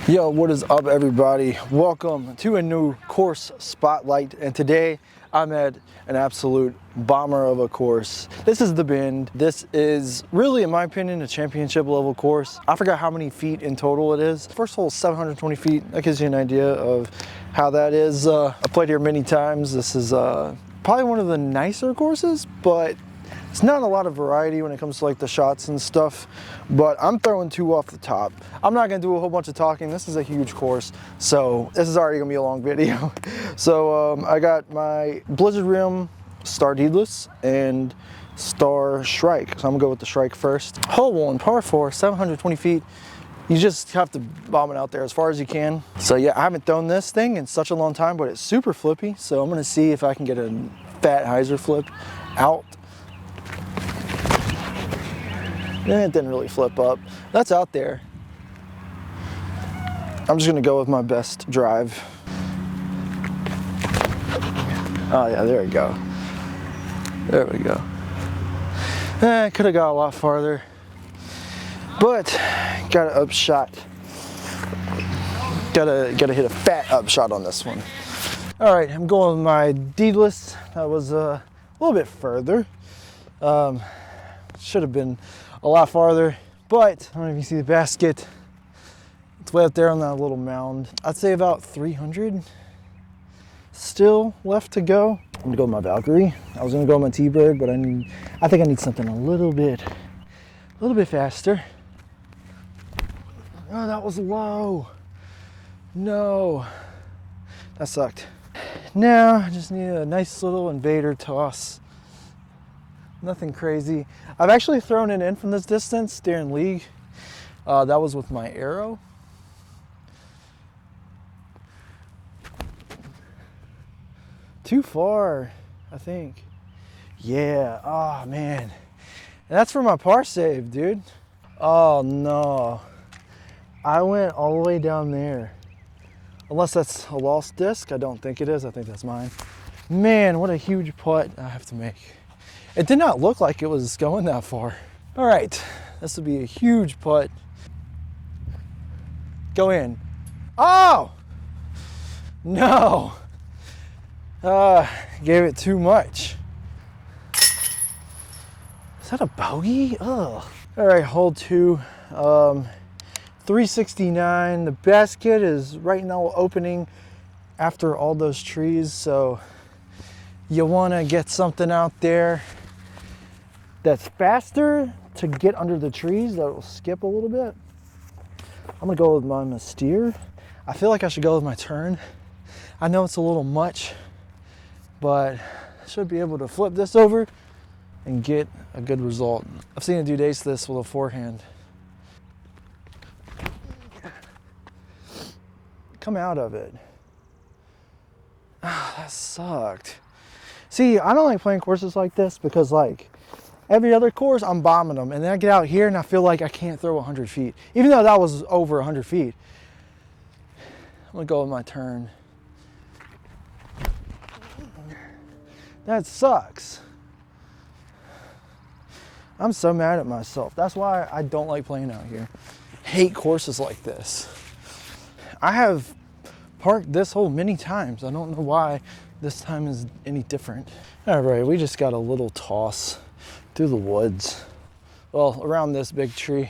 Yo, what is up everybody? Welcome to a new course spotlight, and today I'm at an absolute bomber of a course. This is the Bend. This is really, in my opinion, a championship level course. I forgot how many feet in total it is. First hole is 720 feet. That gives you an idea of how that is. I played here many times. This is probably one of the nicer courses, but it's not a lot of variety when it comes to like the shots and stuff, but I'm throwing two off the top. I'm not gonna do a whole bunch of talking. This is a huge course, so this is already gonna be a long video. So I got my Blizzard Rim Star Deedless and Star Shrike. So I'm gonna go with the Shrike first. Hole 1, par 4, 720 feet. You just have to bomb it out there as far as you can. So yeah, I haven't thrown this thing in such a long time, but it's super flippy. So I'm gonna see if I can get a fat hyzer flip out. It didn't really flip up. That's out there. I'm just gonna go with my best drive. Oh yeah, there we go. There we go. Could have got a lot farther, but got an upshot. Gotta hit a fat upshot on this one. All right, I'm going with my Deedless. That was a little bit further. Should have been a lot farther, but I don't know if you see the basket. It's way up there on that little mound. I'd say about 300 still left to go. I'm gonna go with my Valkyrie. I was gonna go with my T-Bird, but I think I need something a little bit faster. Oh, that was low. No, that sucked. Now I just need a nice little invader toss. Nothing crazy. I've actually thrown it in from this distance during league. That was with my arrow. Too far, I think. Yeah, oh man. And that's for my par save, dude. Oh no. I went all the way down there. Unless that's a lost disc. I don't think it is. I think that's mine. Man, what a huge putt I have to make. It did not look like it was going that far. All right, this will be a huge putt. Go in. Oh! No! Gave it too much. Is that a bogey? Ugh. All right, hole 2. 369. The basket is right now opening after all those trees, so you wanna get something out there that's faster to get under the trees, that will skip a little bit. I'm gonna go with my Mystere. I feel like I should go with my turn. I know it's a little much, but I should be able to flip this over and get a good result. I've seen a dude ace this with a forehand. Come out of it. Ah, that sucked. See, I don't like playing courses like this because like, every other course, I'm bombing them. And then I get out here and I feel like I can't throw 100 feet. Even though that was over 100 feet. I'm gonna go with my turn. That sucks. I'm so mad at myself. That's why I don't like playing out here. Hate courses like this. I have parked this hole many times. I don't know why this time is any different. All right, we just got a little toss through the woods, well, around this big tree.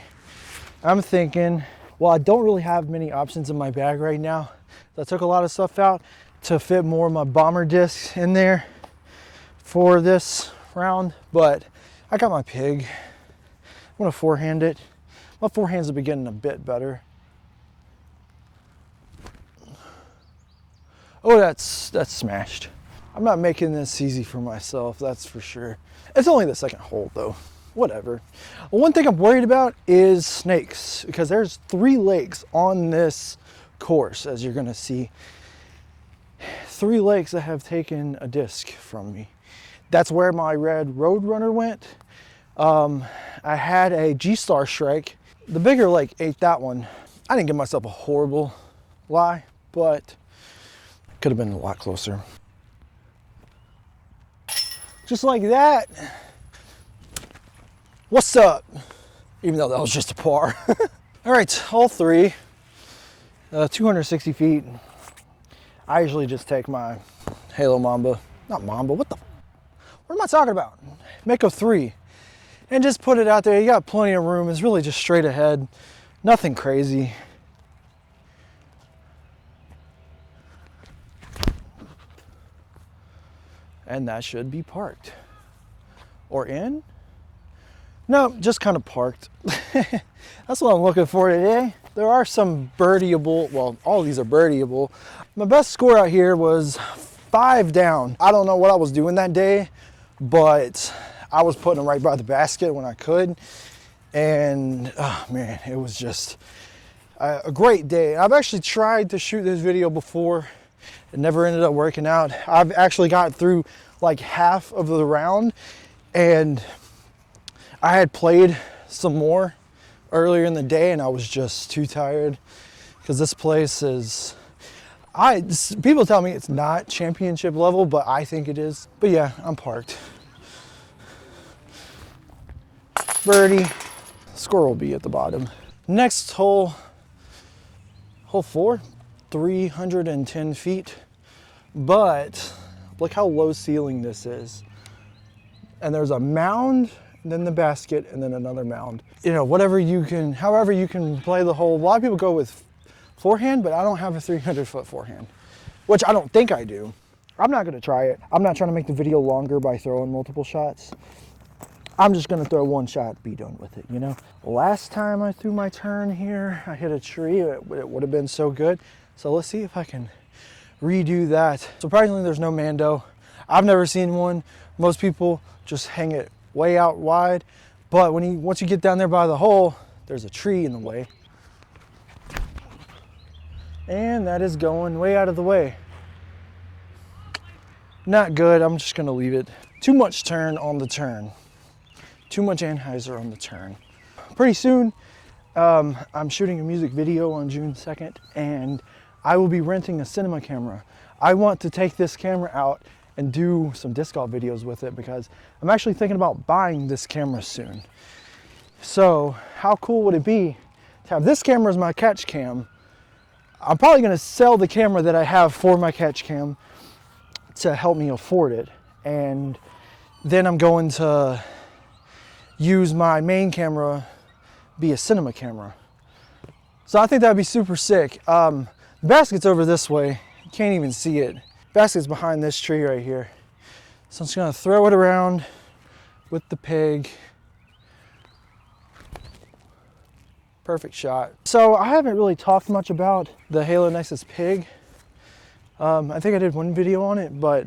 I'm thinking, well, I don't really have many options in my bag right now. I took a lot of stuff out to fit more of my bomber discs in there for this round, but I got my pig. I'm gonna forehand it. My forehands have been getting a bit better. Oh, that's smashed. I'm not making this easy for myself, that's for sure. It's only the second hole though, whatever. One thing I'm worried about is snakes, because there's 3 lakes on this course, as you're gonna see. 3 lakes that have taken a disc from me. That's where my red Roadrunner went. I had a G-Star Shrike. The bigger lake ate that one. I didn't give myself a horrible lie, but could have been a lot closer. Just like that. What's up? Even though that was just a par. All right, hole 3. 260 feet. I usually just take my Halo Mamba, not Mamba, what am I talking about? Mako 3, and just put it out there. You got plenty of room. It's really just straight ahead, nothing crazy. And that should be parked. Or in? No, just kind of parked. That's what I'm looking for today. There are some birdieable, well, all of these are birdieable. My best score out here was 5 down. I don't know what I was doing that day, but I was putting them right by the basket when I could. And oh man, it was just a great day. I've actually tried to shoot this video before. It never ended up working out. I've actually got through like half of the round, and I had played some more earlier in the day and I was just too tired because this place is, people tell me it's not championship level, but I think it is. But yeah, I'm parked. Birdie, score will be at the bottom. Next hole, hole 4, 310 feet. But look how low ceiling this is. And there's a mound, then the basket, and then another mound. You know, whatever you can, however you can play the hole. A lot of people go with forehand, but I don't have a 300-foot forehand, which I don't think I do. I'm not gonna try it. I'm not trying to make the video longer by throwing multiple shots. I'm just gonna throw one shot, be done with it, you know? Last time I threw my turn here, I hit a tree. It would have been so good. So let's see if I can redo that. Surprisingly, there's no Mando. I've never seen one. Most people just hang it way out wide, but once you get down there by the hole, there's a tree in the way. And that is going way out of the way. Not good. I'm just gonna leave it. Too much turn on the turn. Too much anhyzer on the turn. Pretty soon, I'm shooting a music video on June 2nd, and I will be renting a cinema camera. I want to take this camera out and do some disc golf videos with it because I'm actually thinking about buying this camera soon. So how cool would it be to have this camera as my catch cam? I'm probably gonna sell the camera that I have for my catch cam to help me afford it. And then I'm going to use my main camera, be a cinema camera. So I think that'd be super sick. The basket's over this way. You can't even see it. Basket's behind this tree right here. So I'm just gonna throw it around with the pig. Perfect shot. So I haven't really talked much about the Halo Nexus pig. I think I did one video on it, but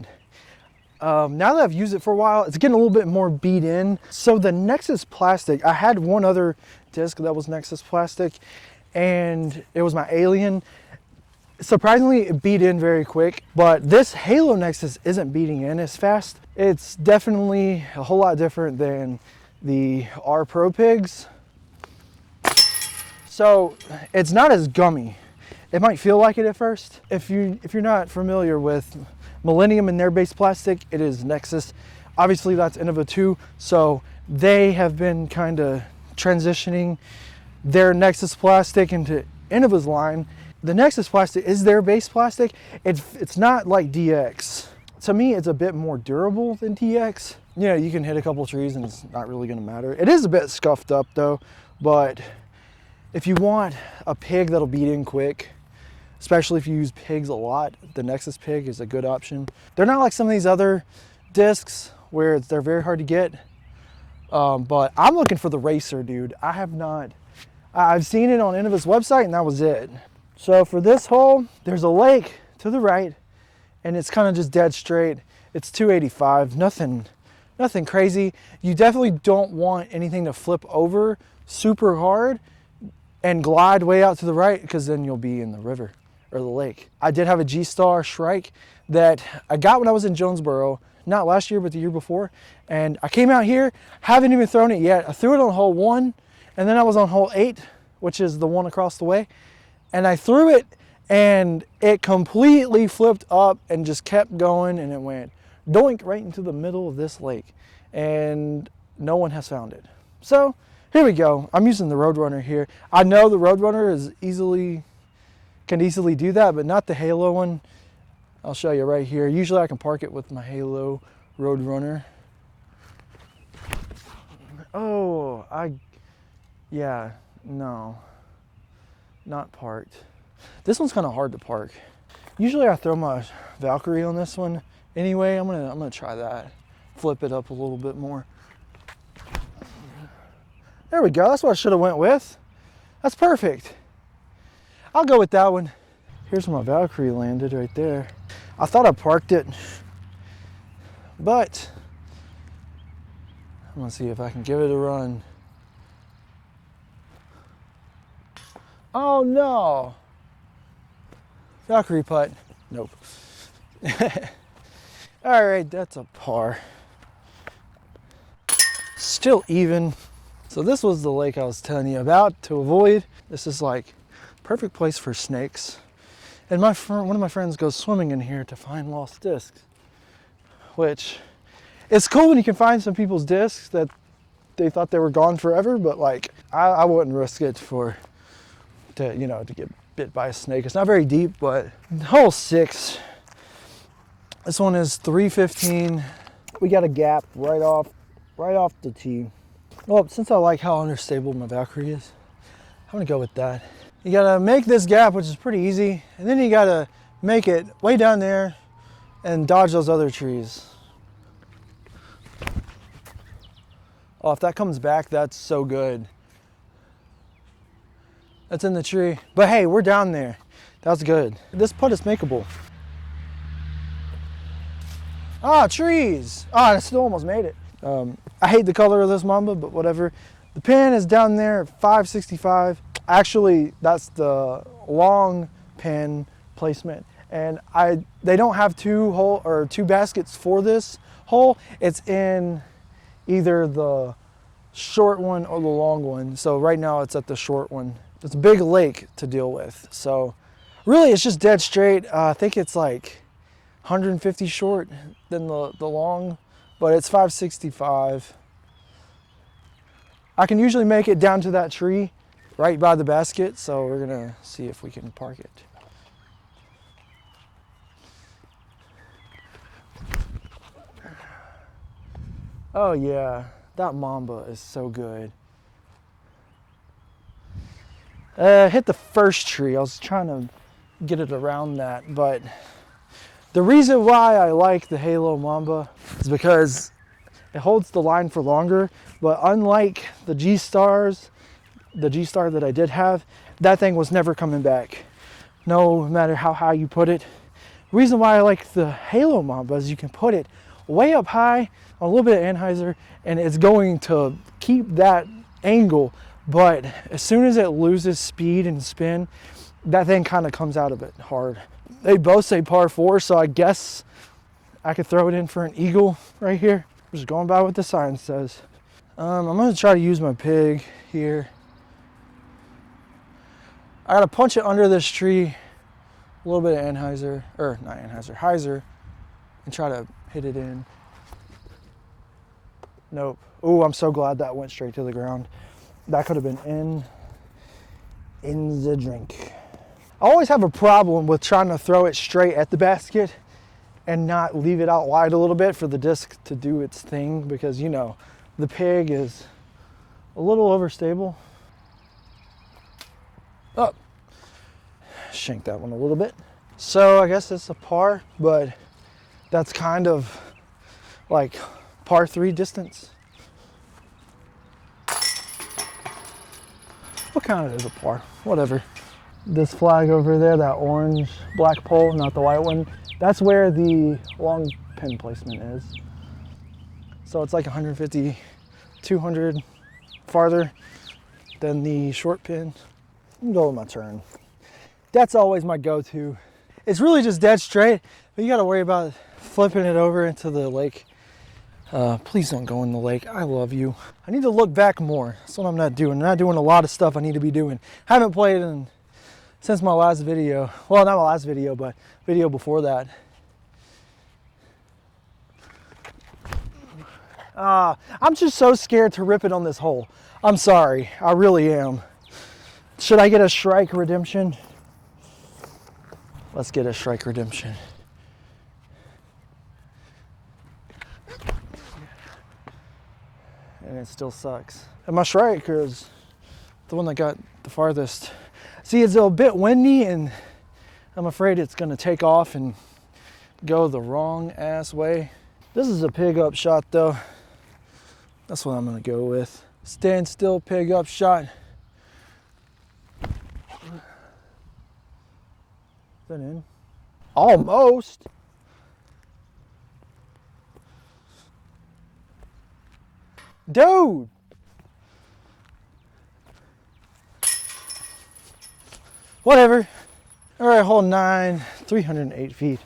now that I've used it for a while, it's getting a little bit more beat in. So the Nexus plastic, I had one other disc that was Nexus plastic, and it was my Alien. Surprisingly, it beat in very quick, but this Halo Nexus isn't beating in as fast. It's definitely a whole lot different than the R Pro pigs. So it's not as gummy. It might feel like it at first. If you're not familiar with Millennium and their base plastic, it is Nexus. Obviously that's Innova 2, so they have been kind of transitioning their Nexus plastic into Innova's line. The Nexus plastic is their base plastic. It's not like DX. To me, it's a bit more durable than DX. You know, you can hit a couple trees and it's not really gonna matter. It is a bit scuffed up though, but if you want a pig that'll beat in quick, especially if you use pigs a lot, the Nexus pig is a good option. They're not like some of these other discs where they're very hard to get, but I'm looking for the Racer, dude. I've seen it on Innova's website and that was it. So for this hole, there's a lake to the right and it's kind of just dead straight. It's 285, nothing crazy. You definitely don't want anything to flip over super hard and glide way out to the right, because then you'll be in the river or the lake. I did have a G-Star Shrike that I got when I was in Jonesboro, not last year, but the year before. And I came out here, haven't even thrown it yet. I threw it on hole 1, and then I was on hole 8, which is the one across the way. And I threw it, and it completely flipped up and just kept going, and it went doink right into the middle of this lake. And no one has found it. So here we go. I'm using the Roadrunner here. I know the Roadrunner is easily can easily do that, but not the Halo one. I'll show you right here. Usually I can park it with my Halo Roadrunner. Oh, yeah, no, not parked. This one's kind of hard to park. Usually I throw my Valkyrie on this one anyway. I'm gonna try that. Flip it up a little bit more. There we go, that's what I should have went with. That's perfect. I'll go with that one. Here's where my Valkyrie landed right there. I thought I parked it, but I'm gonna see if I can give it a run. Oh no! Valkyrie putt. Nope. All right, that's a par. Still even. So this was the lake I was telling you about to avoid. This is like perfect place for snakes. And one of my friends goes swimming in here to find lost discs, which it's cool when you can find some people's discs that they thought they were gone forever, but like I wouldn't risk it to get bit by a snake. It's not very deep, but hole 6. This one is 315. We got a gap right off the tee. Well, since I like how understable my Valkyrie is, I'm gonna go with that. You gotta make this gap, which is pretty easy, and then you gotta make it way down there and dodge those other trees. Oh, if that comes back, that's so good. That's in the tree. But hey, we're down there. That's good. This putt is makeable. Ah, trees. Ah, I still almost made it. I hate the color of this Mamba, but whatever. The pin is down there at 565. Actually, that's the long pin placement. And they don't have two baskets for this hole. It's in either the short one or the long one. So right now it's at the short one. It's a big lake to deal with. So really it's just dead straight. I think it's like 150 short than the long, but it's 565. I can usually make it down to that tree right by the basket. So we're gonna see if we can park it. Oh yeah, that Mamba is so good. Hit the first tree. I was trying to get it around that, but the reason why I like the Halo Mamba is because it holds the line for longer, but unlike the G-Star that I did have, that thing was never coming back, no matter how high you put it. The reason why I like the Halo Mamba is you can put it way up high, a little bit of anhyzer, and it's going to keep that angle, but as soon as it loses speed and spin, that thing kind of comes out of it hard. They both say par 4, so I guess I could throw it in for an eagle right here. Just going by what the sign says. I'm gonna try to use my pig here. I gotta punch it under this tree, a little bit of anhyzer, or not anhyzer, hyzer, and try to hit it in. Nope. Oh, I'm so glad that went straight to the ground. That could have been in the drink. I always have a problem with trying to throw it straight at the basket and not leave it out wide a little bit for the disc to do its thing, because you know, the pig is a little overstable. Oh, shanked that one a little bit. So I guess it's a par, but that's kind of like par 3 distance. What counted as a par? Whatever. This flag over there, that orange black pole, not the white one, that's where the long pin placement is. So it's like 150, 200 farther than the short pin. I'm going with my turn. That's always my go-to. It's really just dead straight, but you gotta worry about flipping it over into the lake. Please don't go in the lake. I love you. I need to look back more. That's what I'm not doing. I'm not doing a lot of stuff I need to be doing. Haven't played since my last video. Well, not my last video, but video before that. I'm just so scared to rip it on this hole. I'm sorry. I really am. Should I get a strike redemption? Let's get a strike redemption. And it still sucks. And my striker is the one that got the farthest. See, it's a bit windy and I'm afraid it's gonna take off and go the wrong ass way. This is a pig up shot though. That's what I'm gonna go with. Stand still, pig up shot. Is that in? Almost. Dude. Whatever. All right, hole 9, 308 feet.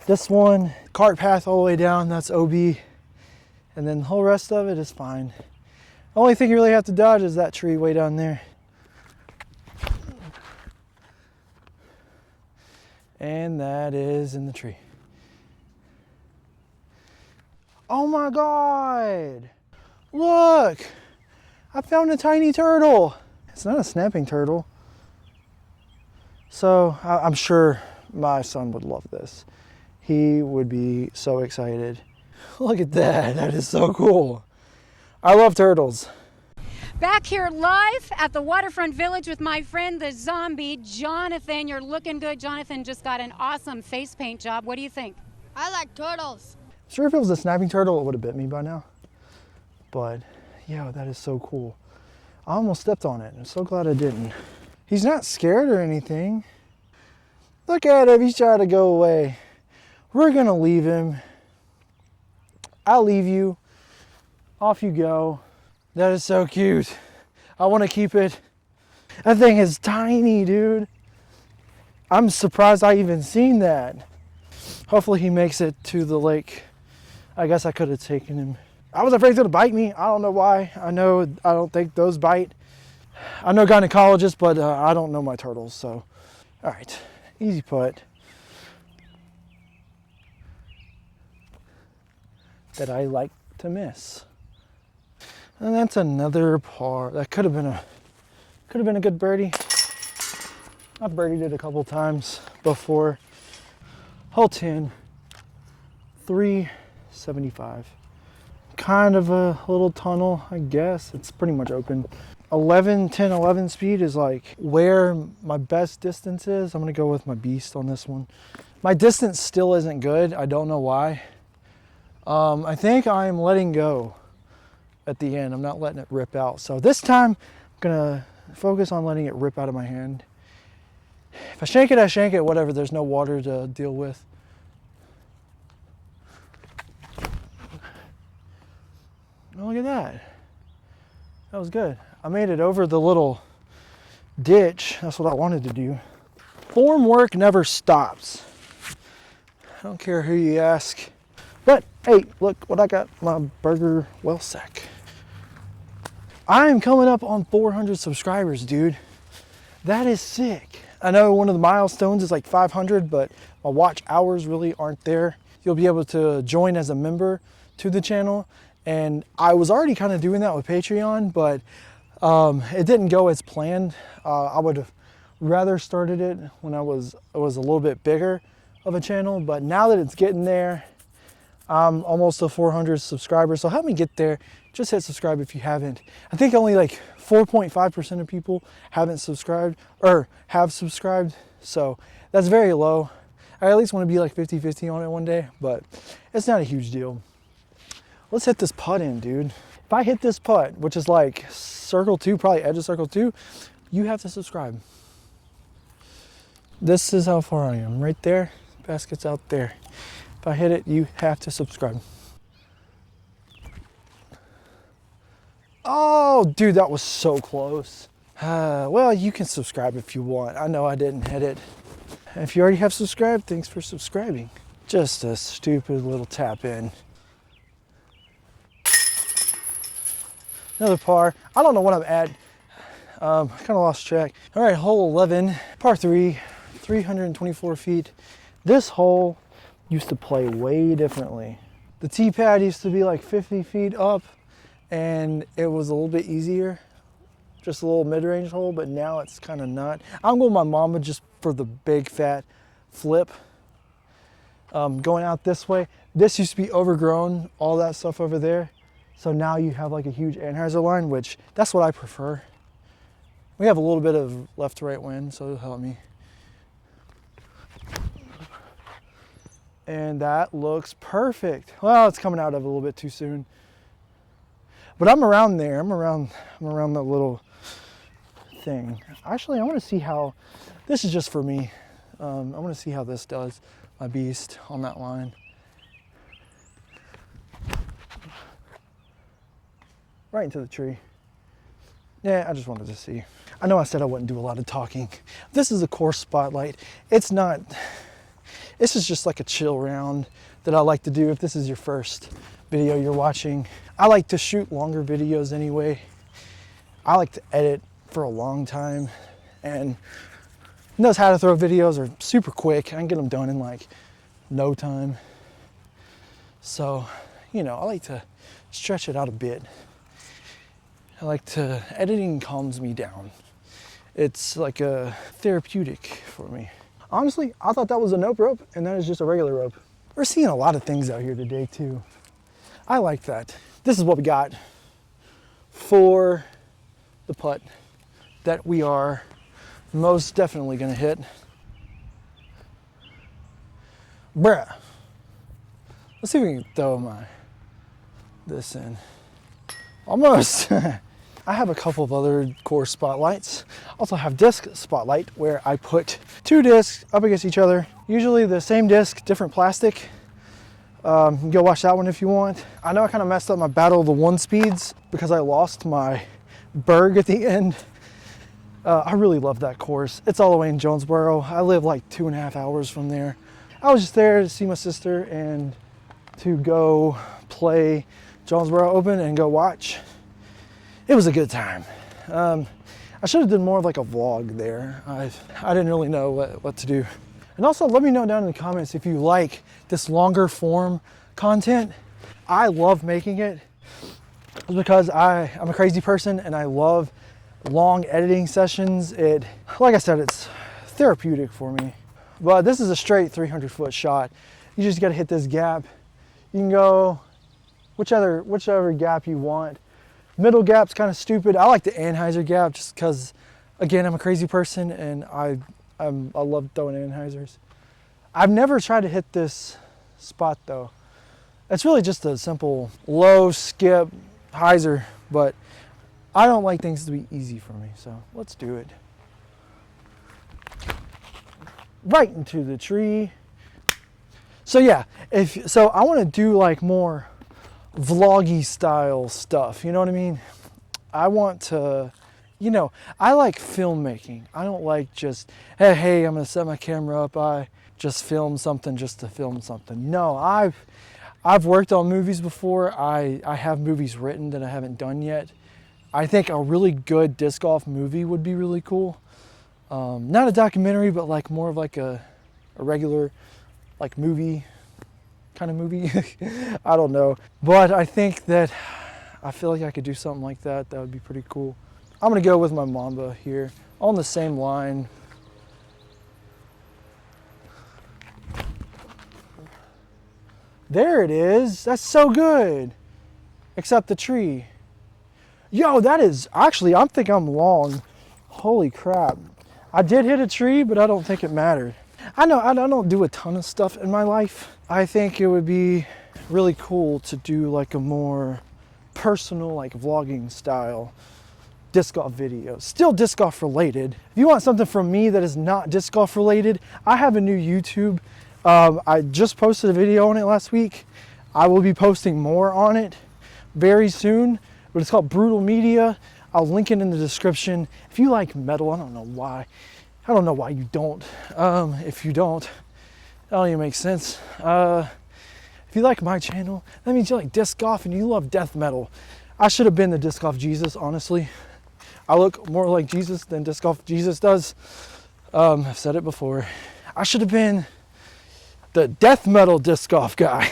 This one, cart path all the way down, that's OB. And then the whole rest of it is fine. The only thing you really have to dodge is that tree way down there. And that is in the tree. Oh my God. Look, I found a tiny turtle. It's not a snapping turtle. So I'm sure my son would love this. He would be so excited. Look at that, that is so cool. I love turtles. Back here live at the Waterfront Village with my friend, the zombie, Jonathan. You're looking good. Jonathan just got an awesome face paint job. What do you think? I like turtles. Sure, if it was a snapping turtle, it would have bit me by now. But, yeah, that is so cool. I almost stepped on it. I'm so glad I didn't. He's not scared or anything. Look at him, he's trying to go away. We're gonna leave him. I'll leave you. Off you go. That is so cute. I want to keep it. That thing is tiny, dude. I'm surprised I even seen that. Hopefully he makes it to the lake. I guess I could have taken him. I was afraid he's gonna bite me. I don't know why. I don't think those bite. I know gynecologists, but I don't know my turtles, so. All right, easy putt. That I like to miss. And that's another par. That could have been a good birdie. I've birdied it a couple times before. Hole 10, 375. Kind of a little tunnel, I guess. It's pretty much open. 10-11 speed is like where my best distance is. I'm gonna go with my beast on this one. My distance still isn't good. I don't know why. I think I'm letting go at the end. I'm not letting it rip out. So this time I'm gonna focus on letting it rip out of my hand. If I shank it, I shank it, whatever. There's no water to deal with. Oh, look at that. That was good. I made it over the little ditch. That's what I wanted to do. Form work never stops. I don't care who you ask. But hey, look what I got, my burger well sack. I am coming up on 400 subscribers, dude. That is sick. I know one of the milestones is like 500, but my watch hours really aren't there. You'll be able to join as a member to the channel. And I was already kind of doing that with Patreon, but it didn't go as planned. I would have rather started it when it was a little bit bigger of a channel, but now that it's getting there, I'm almost to 400 subscribers, so help me get there. Just hit subscribe if you haven't. I think only like 4.5% of people haven't subscribed or have subscribed, so that's very low. I at least want to be like 50-50 on it one day, but it's not a huge deal. Let's hit this putt in, dude. If I hit this putt, which is like circle 2, probably edge of circle 2, you have to subscribe. This is how far I am, right there. Basket's out there. If I hit it, you have to subscribe. Oh, dude, that was so close. Well, you can subscribe if you want. I know I didn't hit it. If you already have subscribed, thanks for subscribing. Just a stupid little tap in. Another par. I don't know what I'm at. I kind of lost track. All right, hole 11, par 3, 324 feet. This hole used to play way differently. The tee pad used to be like 50 feet up and it was a little bit easier. Just a little mid-range hole, but now it's kind of not. I'm going with my mama just for the big fat flip going out this way. This used to be overgrown, all that stuff over there. So now you have like a huge anhyzer line, which that's what I prefer. We have a little bit of left to right wind, so it'll help me. And that looks perfect. Well, it's coming out of it a little bit too soon. But I'm around there. I'm around that little thing. Actually, I want to see how, this is just for me. I want to see how this does, my beast on that line. Right into the tree. Yeah, I just wanted to see. I know I said I wouldn't do a lot of talking. This is a course spotlight. It's not, this is just like a chill round that I like to do if this is your first video you're watching. I like to shoot longer videos anyway. I like to edit for a long time, and those how to throw videos are super quick. I can get them done in like no time. So, you know, I like to stretch it out a bit. Editing calms me down. It's like a therapeutic for me. Honestly, I thought that was a nope rope, and that is just a regular rope. We're seeing a lot of things out here today too. I like that. This is what we got for the putt that we are most definitely gonna hit. Bruh. Let's see if we can throw this in. Almost. I have a couple of other course spotlights. Also have disc spotlight where I put 2 discs up against each other. Usually the same disc, different plastic. You can go watch that one if you want. I know I kind of messed up my Battle of the One Speeds because I lost my Berg at the end. I really love that course. It's all the way in Jonesboro. I live like 2.5 hours from there. I was just there to see my sister and to go play Jonesboro Open and go watch. It was a good time. I should have done more of like a vlog there. I didn't really know what to do. And also let me know down in the comments if you like this longer form content. I love making it because I'm a crazy person and I love long editing sessions. Like I said, it's therapeutic for me. But this is a straight 300-foot shot. You just gotta hit this gap. You can go whichever gap you want. Middle gap's kind of stupid. I like the anhyzer gap just because, again, I'm a crazy person and I love throwing anhyzers. I've never tried to hit this spot though. It's really just a simple low skip hyzer, but I don't like things to be easy for me, so let's do it. Right into the tree. So yeah, I want to do like more vloggy style stuff, you know what I mean? I want to, you know, I like filmmaking. I don't like just, hey, I'm gonna set my camera up, I just film something just to film something. No, I've worked on movies before. I have movies written that I haven't done yet. I think a really good disc golf movie would be really cool. Not a documentary, but like more of like a regular like movie kind of movie. I don't know, but I think that I feel like I could do something like that. That would be pretty cool. I'm gonna go with my Mamba here on the same line. There it is. That's so good. Except the tree. Yo, that is actually, I think I'm long. Holy crap. I did hit a tree, but I don't think it mattered. I know I don't do a ton of stuff in my life. I think it would be really cool to do like a more personal, like vlogging style disc golf video. Still disc golf related. If you want something from me that is not disc golf related, I have a new YouTube. I just posted a video on it last week. I will be posting more on it very soon, but it's called Brutal Media. I'll link it in the description. If you like metal, I don't know why you don't. If you don't, that don't even make sense. If you like my channel, that means you like disc golf and you love death metal. I should have been the disc golf Jesus, honestly. I look more like Jesus than disc golf Jesus does. I've said it before. I should have been the death metal disc golf guy.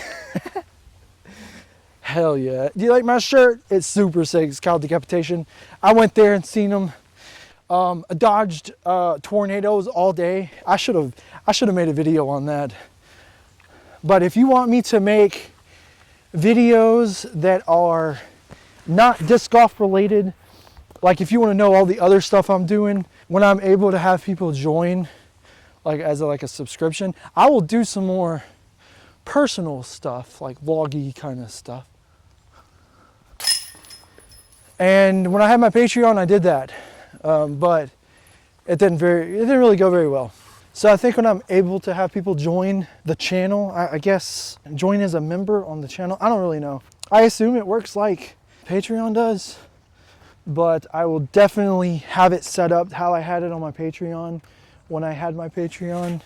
Hell yeah. Do you like my shirt? It's super sick. It's called Decapitation. I went there and seen them. I dodged tornadoes all day. I should have made a video on that. But if you want me to make videos that are not disc golf related, like if you want to know all the other stuff I'm doing, when I'm able to have people join, like as a subscription, I will do some more personal stuff, like vloggy kind of stuff. And when I had my Patreon, I did that, but it didn't really go very well. So I think when I'm able to have people join the channel, I guess join as a member on the channel, I don't really know. I assume it works like Patreon does, but I will definitely have it set up how I had it on my Patreon when I had my Patreon.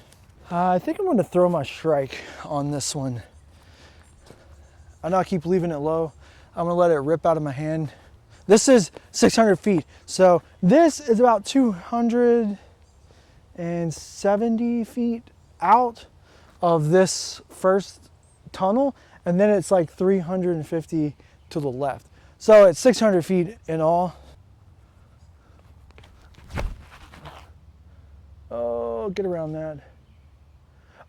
I think I'm going to throw my strike on this one. I know I keep leaving it low. I'm going to let it rip out of my hand. This is 600 feet. So this is about 270 feet out of this first tunnel. And then it's like 350 to the left. So it's 600 feet in all. Oh, get around that.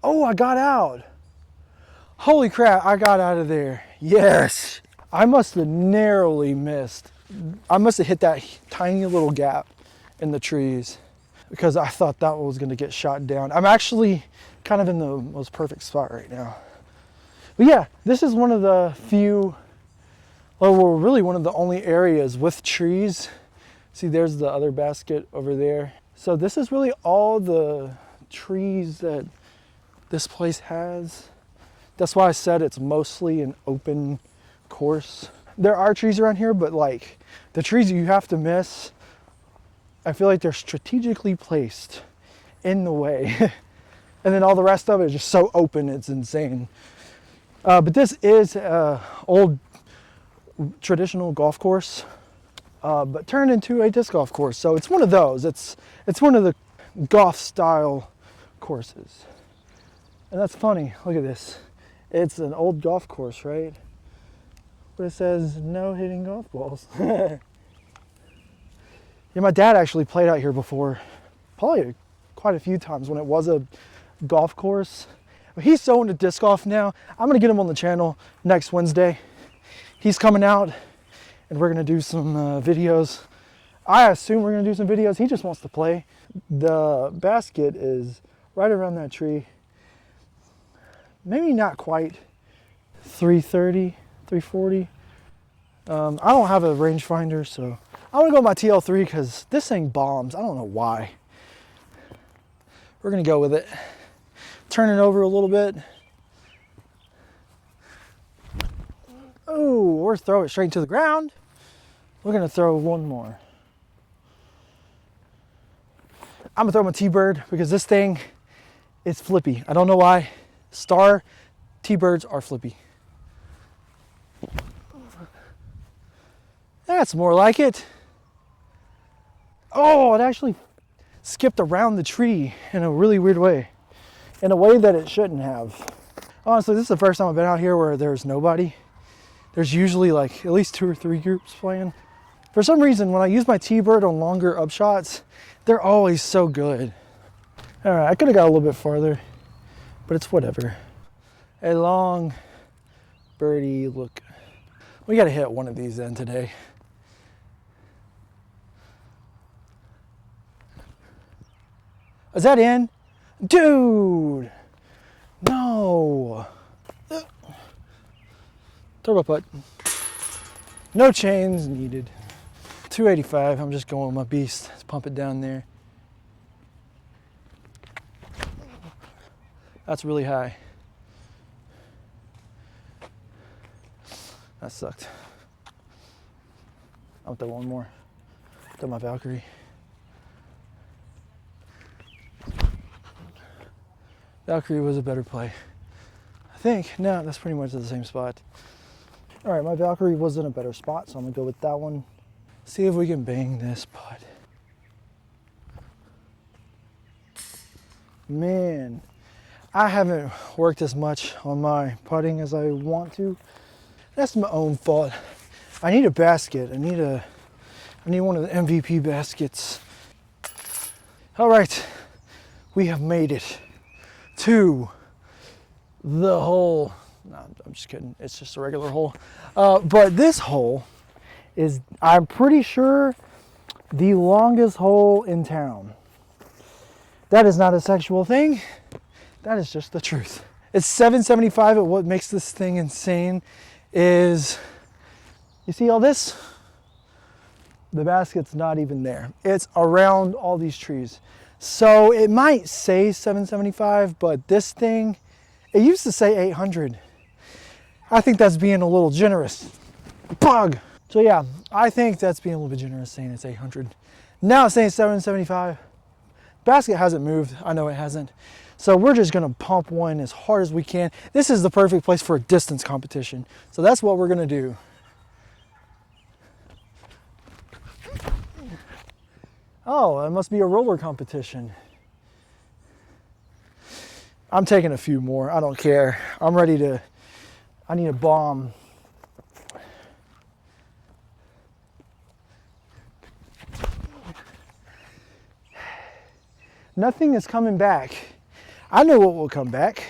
Oh, I got out. Holy crap, I got out of there. Yes. I must have narrowly missed. I must have hit that tiny little gap in the trees because I thought that was going to get shot down. I'm actually kind of in the most perfect spot right now. But yeah, this is one of the few, well, really one of the only areas with trees. See, there's the other basket over there. So this is really all the trees that this place has. That's why I said it's mostly an open course. There are trees around here, but like the trees you have to miss, I feel like they're strategically placed in the way. And then all the rest of it is just so open, it's insane. But this is an old traditional golf course, but turned into a disc golf course. So it's one of those. It's one of the golf style courses. And that's funny. Look at this. It's an old golf course, right? But it says no hitting golf balls. Yeah, my dad actually played out here before, probably quite a few times when it was a golf course. But he's so into disc golf now. I'm gonna get him on the channel next Wednesday. He's coming out and we're gonna do some videos. I assume we're gonna do some videos. He just wants to play. The basket is right around that tree. Maybe not quite 330. 340. I don't have a rangefinder, so I want to go with my TL3 because this thing bombs. I don't know why. We're gonna go with it. Turn it over a little bit. Oh, or throw it straight to the ground. We're gonna throw one more. I'm gonna throw my T-Bird because this thing is flippy. I don't know why. Star T-Birds are flippy. That's more like it. Oh, it actually skipped around the tree in a really weird way. In a way that it shouldn't have. Honestly, this is the first time I've been out here where there's nobody. There's usually like at least 2 or 3 groups playing. For some reason, when I use my T-Bird on longer upshots, they're always so good. All right, I could have got a little bit farther, but it's whatever. A long birdie look. We got to hit one of these then today. Is that in? Dude! No! Throw a putt. No chains needed. 285, I'm just going with my beast. Let's pump it down there. That's really high. That sucked. I'll throw one more. Throw my Valkyrie. Valkyrie was a better play. I think. No, that's pretty much the same spot. All right, my Valkyrie was in a better spot, so I'm gonna go with that one. See if we can bang this putt. Man, I haven't worked as much on my putting as I want to. That's my own fault. I need a basket. I need one of the MVP baskets. All right, we have made it to the hole. No, I'm just kidding. It's just a regular hole. But this hole is, I'm pretty sure, the longest hole in town. That is not a sexual thing. That is just the truth. It's 775, and what makes this thing insane is, you see all this? The basket's not even there. It's around all these trees. So it might say 775, but this thing, it used to say 800. I think that's being a little generous. Pug! So yeah, I think that's being a little bit generous saying it's 800. Now it's saying 775. Basket hasn't moved. I know it hasn't. So we're just gonna pump one as hard as we can. This is the perfect place for a distance competition. So that's what we're gonna do. Oh, it must be a roller competition. I'm taking a few more. I don't care. I'm ready to, I need a bomb. Nothing is coming back. I know what will come back.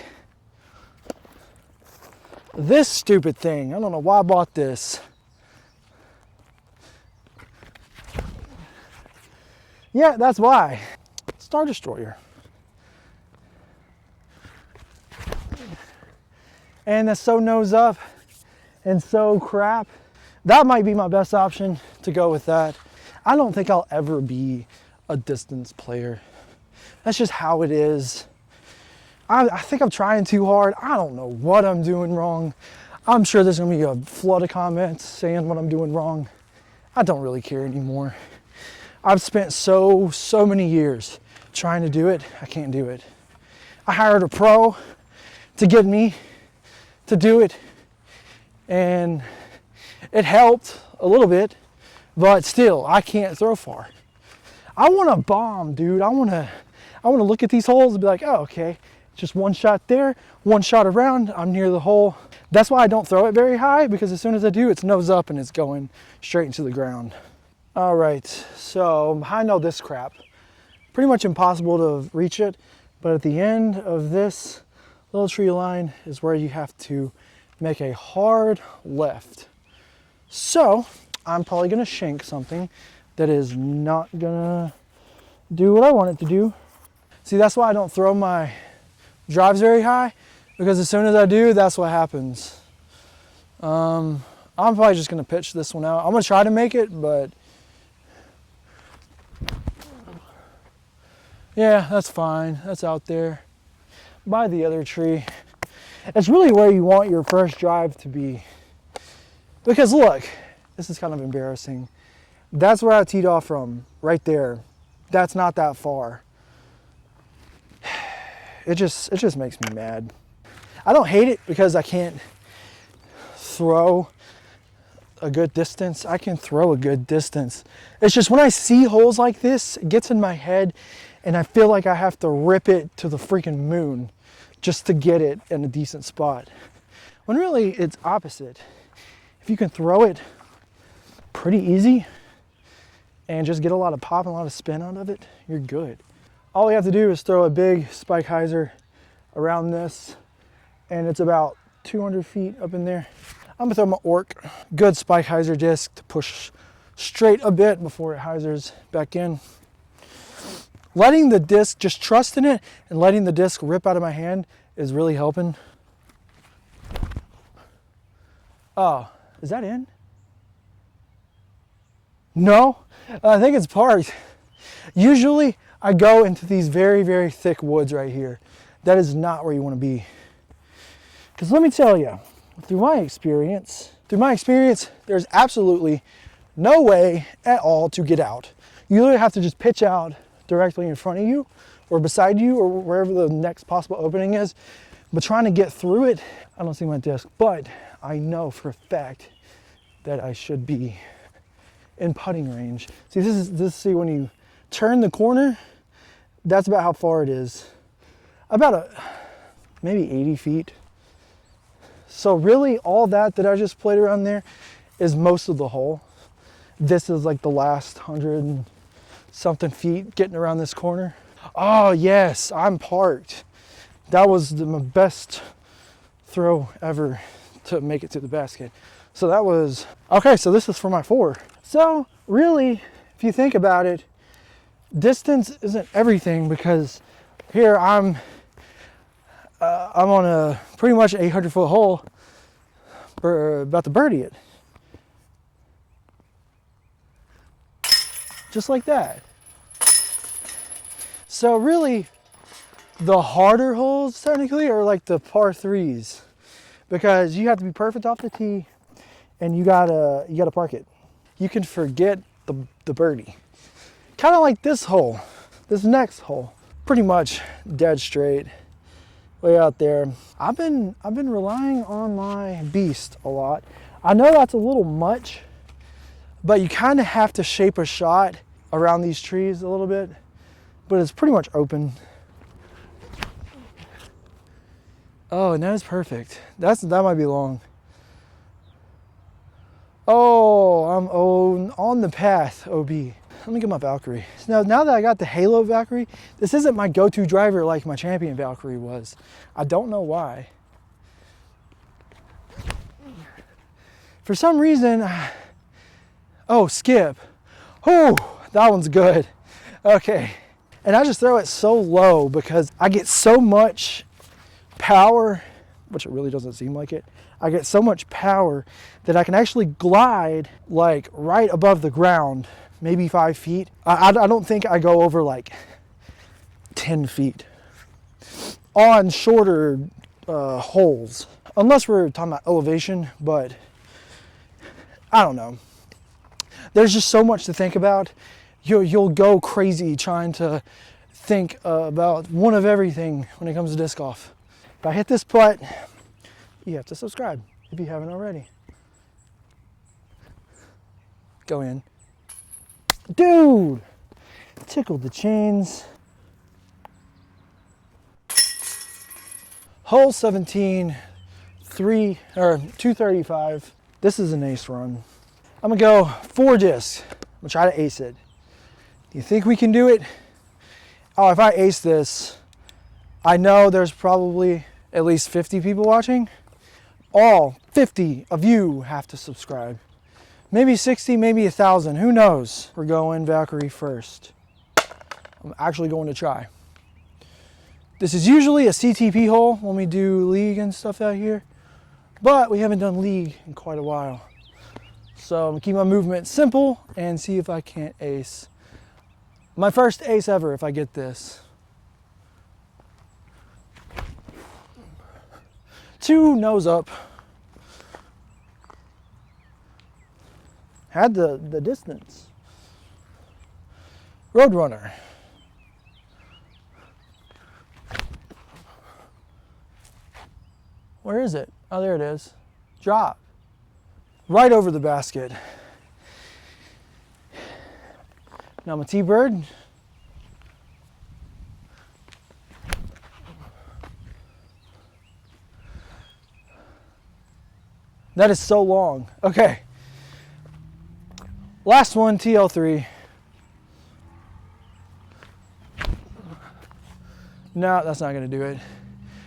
This stupid thing. I don't know why I bought this. Yeah, that's why. Star Destroyer. And that's so nose up and so crap. That might be my best option to go with that. I don't think I'll ever be a distance player. That's just how it is. I think I'm trying too hard. I don't know what I'm doing wrong. I'm sure there's gonna be a flood of comments saying what I'm doing wrong. I don't really care anymore. I've spent so many years trying to do it. I can't do it. I hired a pro to get me to do it, and it helped a little bit, but still, I can't throw far. I want to bomb, dude. I want to look at these holes and be like, oh, okay, just one shot there, one shot around, I'm near the hole. That's why I don't throw it very high, because as soon as I do, it's nose up and it's going straight into the ground. All right, so behind all this crap, pretty much impossible to reach it, but at the end of this little tree line is where you have to make a hard left. So I'm probably gonna shank something that is not gonna do what I want it to do. See, that's why I don't throw my drives very high, because as soon as I do, that's what happens. I'm probably just gonna pitch this one out. I'm gonna try to make it, but yeah, that's fine. That's out there by the other tree. It's really where you want your first drive to be. Because look, this is kind of embarrassing. That's where I teed off from, right there. That's not that far. It just makes me mad. I don't hate it because I can't throw a good distance. I can throw a good distance. It's just when I see holes like this, it gets in my head and I feel like I have to rip it to the freaking moon just to get it in a decent spot. When really it's opposite. If you can throw it pretty easy and just get a lot of pop and a lot of spin out of it, you're good. All we have to do is throw a big spike hyzer around this, and it's about 200 feet up in there. I'm gonna throw my Orc, good spike hyzer disc to push straight a bit before it hyzers back in. Letting the disc, just trusting it and letting the disc rip out of my hand is really helping. Oh, is that in? No, I think it's parked. Usually I go into these very, very thick woods right here. That is not where you want to be. Because let me tell you, through my experience, there's absolutely no way at all to get out. You literally have to just pitch out directly in front of you or beside you or wherever the next possible opening is. But trying to get through it, I don't see my disc, but I know for a fact that I should be in putting range. See, see when you turn the corner, that's about how far it is. About maybe 80 feet. So really all that I just played around there is most of the hole. This is like the last 100 something feet getting around this corner. Oh yes, I'm parked. That was my best throw ever to make it to the basket. So that was, okay, so this is for my 4. So really, if you think about it, distance isn't everything, because here I'm on a pretty much 800-foot hole, about to birdie it. Just like that. So really, the harder holes technically are like the par 3s, because you have to be perfect off the tee, and you gotta park it. You can forget the birdie. Kind of like this hole, this next hole, pretty much dead straight, way out there. I've been relying on my beast a lot. I know that's a little much, but you kind of have to shape a shot around these trees a little bit, but it's pretty much open. Oh, and that is perfect. That might be long. Oh, I'm on the path, OB. Let me get my Valkyrie. So now that I got the Halo Valkyrie, this isn't my go-to driver like my Champion Valkyrie was. I don't know why. For some reason, oh, skip. Oh, that one's good. Okay. And I just throw it so low because I get so much power, which it really doesn't seem like it. I get so much power that I can actually glide like right above the ground, maybe 5 feet. I don't think I go over like 10 feet on shorter holes, unless we're talking about elevation, but I don't know. There's just so much to think about. You'll go crazy trying to think about one of everything when it comes to disc golf. If I hit this putt, you have to subscribe if you haven't already. Go in. Dude! Tickled the chains. Hole 17, 235. This is an ace run. I'm gonna go 4 discs. I'm gonna try to ace it. Do you think we can do it? Oh, if I ace this, I know there's probably at least 50 people watching. All 50 of you have to subscribe. Maybe 60, maybe 1,000, who knows? We're going Valkyrie first. I'm actually going to try. This is usually a CTP hole when we do league and stuff out here, but we haven't done league in quite a while. So I'm gonna keep my movement simple and see if I can't ace. My first ace ever if I get this. 2 nose up. Had the distance. Roadrunner. Where is it? Oh, there it is. Drop. Right over the basket. Now I'm a T-bird. That is so long. Okay. Last one, TL3. No, that's not gonna do it.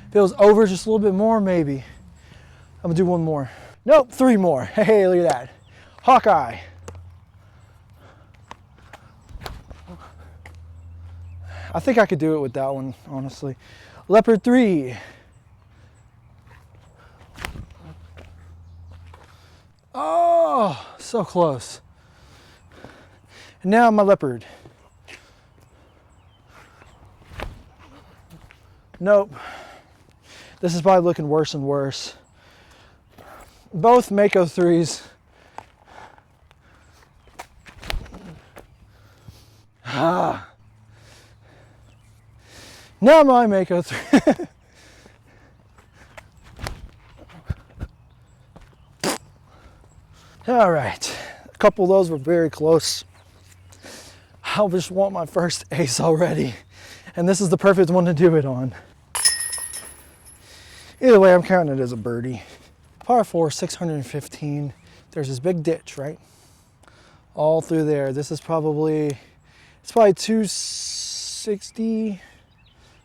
If it was over just a little bit more, maybe. I'm gonna do 1 more. Nope, 3 more. Hey, look at that. Hawkeye. I think I could do it with that one, honestly. Leopard 3. Oh, so close. And now my leopard. Nope. This is probably looking worse and worse. Both Mako 3s. Ah. Now my Mako 3. All right, a couple of those were very close. I just want my first ace already, and this is the perfect one to do it on. Either way, I'm counting it as a birdie. Par 4, 615. There's this big ditch, right? All through there. This is probably It's probably 260,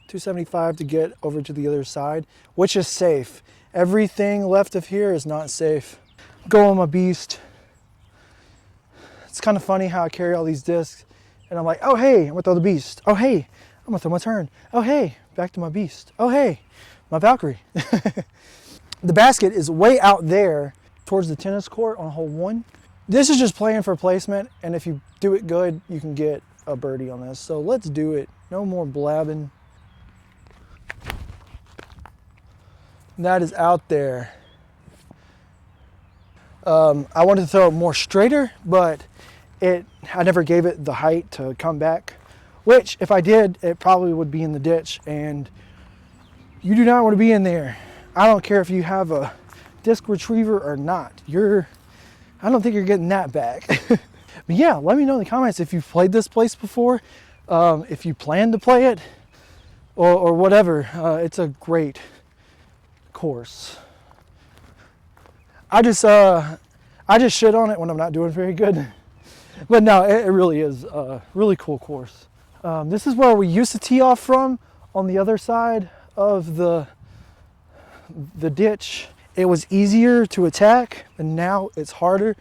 275 to get over to the other side, which is safe. Everything left of here is not safe. Go on my beast. It's kind of funny how I carry all these discs and I'm like, oh hey, I'm gonna throw the beast. Oh hey, I'm gonna throw my turn. Oh hey, back to my beast. Oh hey, my Valkyrie. The basket is way out there towards the tennis court on hole 1. This is just playing for placement, and if you do it good, you can get a birdie on this. So let's do it. No more blabbing. That is out there. I wanted to throw it more straighter, but I never gave it the height to come back, which if I did, it probably would be in the ditch, and you do not want to be in there. I don't care if you have a disc retriever or not. I don't think you're getting that back. But yeah, let me know in the comments if you've played this place before, if you plan to play it, or whatever. It's a great course. I just shit on it when I'm not doing very good. But no, it really is a really cool course. This is where we used to tee off from on the other side of the ditch. It was easier to attack, and now it's harder.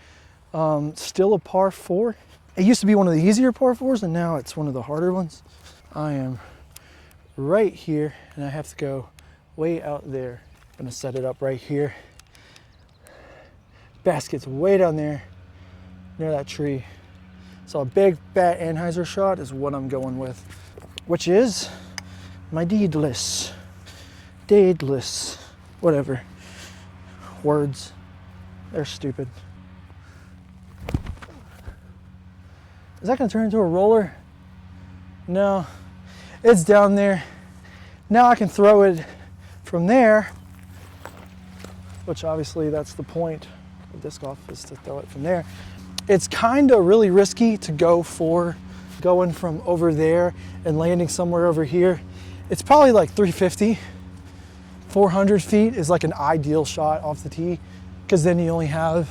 Still a par 4. It used to be one of the easier par 4s, and now it's one of the harder ones. I am right here, and I have to go way out there. I'm gonna set it up right here. Basket's way down there, near that tree. So a big fat Anheuser shot is what I'm going with, which is my deedless, whatever. Words, they're stupid. Is that gonna turn into a roller? No, it's down there. Now I can throw it from there, which obviously that's the point of disc golf, is to throw it from there. It's kind of really risky to go for going from over there and landing somewhere over here. It's probably like 350. 400 feet is like an ideal shot off the tee, because then you only have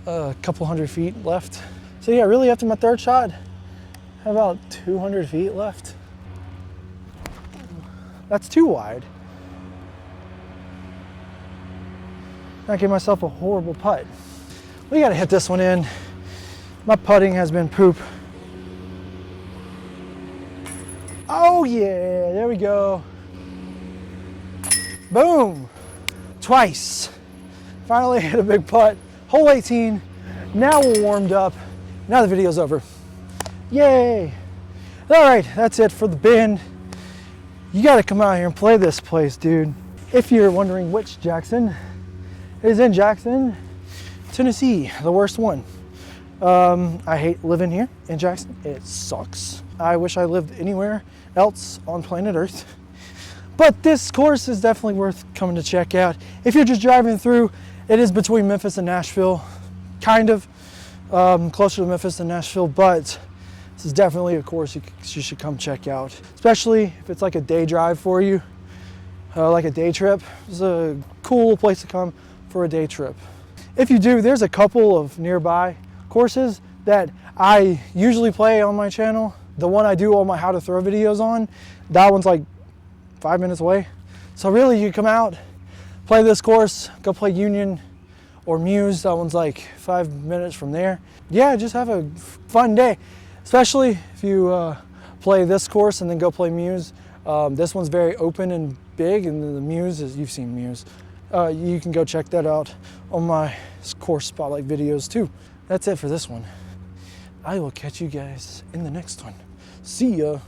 a couple hundred feet left. So yeah, really after my third shot, I have about 200 feet left. That's too wide. I gave myself a horrible putt. We gotta hit this one in. My putting has been poop. Oh yeah, there we go. Boom, twice. Finally hit a big putt. Hole 18, now we're warmed up. Now the video's over. Yay. All right, that's it for the bend. You gotta come out here and play this place, dude. If you're wondering which Jackson, it is in Jackson, Tennessee, the worst one. I hate living here in Jackson. It sucks. I wish I lived anywhere else on planet Earth. But this course is definitely worth coming to check out. If you're just driving through, it is between Memphis and Nashville, kind of closer to Memphis than Nashville, but this is definitely a course you should come check out, especially if it's like a day drive for you, like a day trip. It's a cool place to come for a day trip. If you do, there's a couple of nearby courses that I usually play on my channel. The one I do all my how to throw videos on, that one's like 5 minutes away. So really you come out, play this course, go play Union or Muse, that one's like 5 minutes from there. Yeah, just have a fun day, especially if you play this course and then go play Muse. This one's very open and big, and the Muse is, you've seen Muse. You can go check that out on my course spotlight videos too. That's it for this one. I will catch you guys in the next one. See ya.